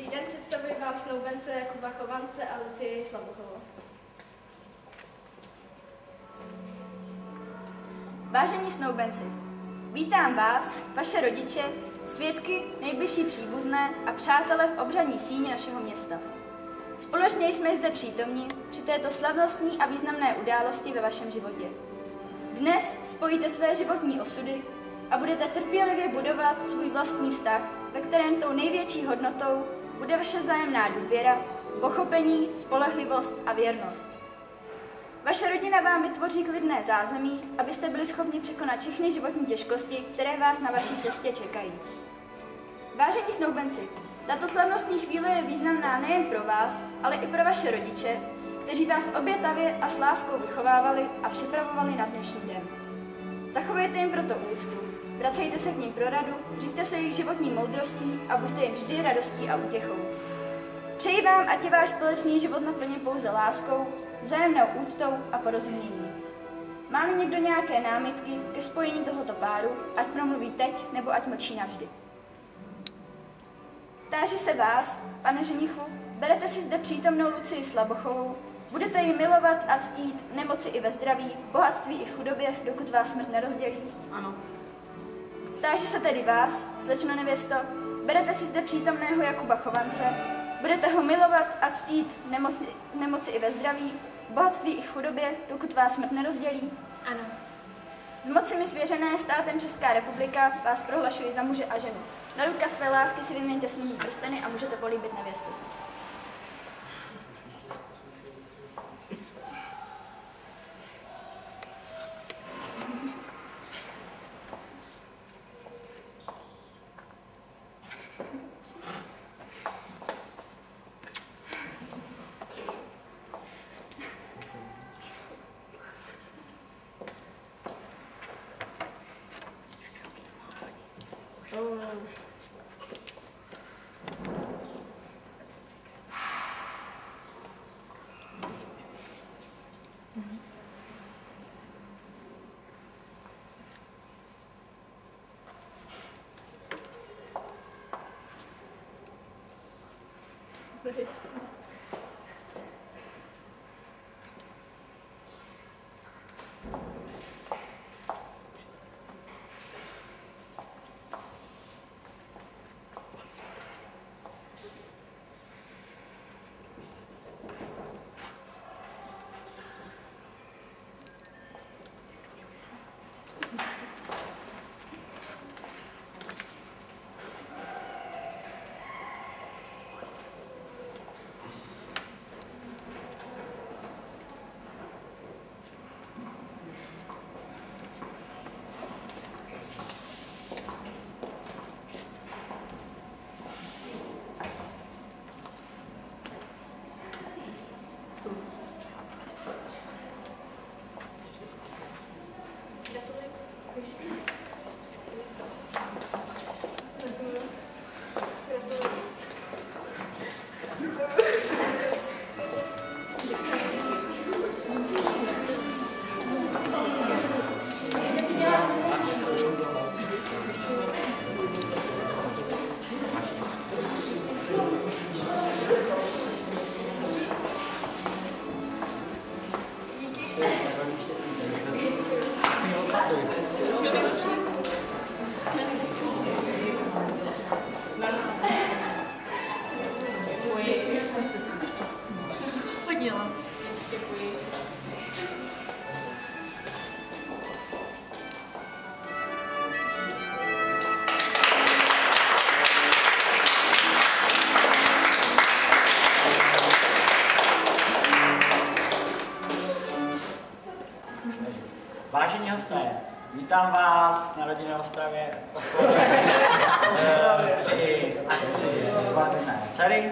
Dobrý den, představuji vám snoubence Jakuba Chovance a Lucii Slabochovou. Vážení snoubenci, vítám vás, vaše rodiče, svědky, nejbližší příbuzné a přátelé v obřadní síni našeho města. Společně jsme zde přítomni při této slavnostní a významné události ve vašem životě. Dnes spojíte své životní osudy a budete trpělivě budovat svůj vlastní vztah, ve kterém tou největší hodnotou bude vaše vzájemná důvěra, pochopení, spolehlivost a věrnost. Vaše rodina vám vytvoří klidné zázemí, abyste byli schopni překonat všechny životní těžkosti, které vás na vaší cestě čekají. Vážení snoubenci, tato slavnostní chvíle je významná nejen pro vás, ale i pro vaše rodiče, kteří vás obětavě a s láskou vychovávali a připravovali na dnešní den. Zachovejte jim proto úctu, vracejte se k nim pro radu, říďte se jejich životní moudrostí a buďte jim vždy radostí a útěchou. Přeji vám, ať je váš společný život naplněn pouze láskou, vzájemnou úctou a porozuměním. Má-li někdo nějaké námitky ke spojení tohoto páru, ať promluví teď, nebo ať mlčí navždy. Táži se vás, pane ženichu, berete si zde přítomnou Lucii Slabochovou, budete ji milovat a ctít nemoci i ve zdraví, v bohatství i v chudobě, dokud vás smrt nerozdělí? Ano. Táži se tedy vás, slečno nevěsto, berete si zde přítomného Jakuba Chovance, budete ho milovat a ctít nemoci i ve zdraví, v bohatství i v chudobě, dokud vás smrt nerozdělí? Ano. Z moci mi svěřené státem Česká republika vás prohlašuji za muže a ženu. Na ruka své lásky si vyměňte sňovní prsteny a můžete políbit nevěstu. Vážení hosté, vítám vás na rodinné Ostravě při akci svatebné dcery.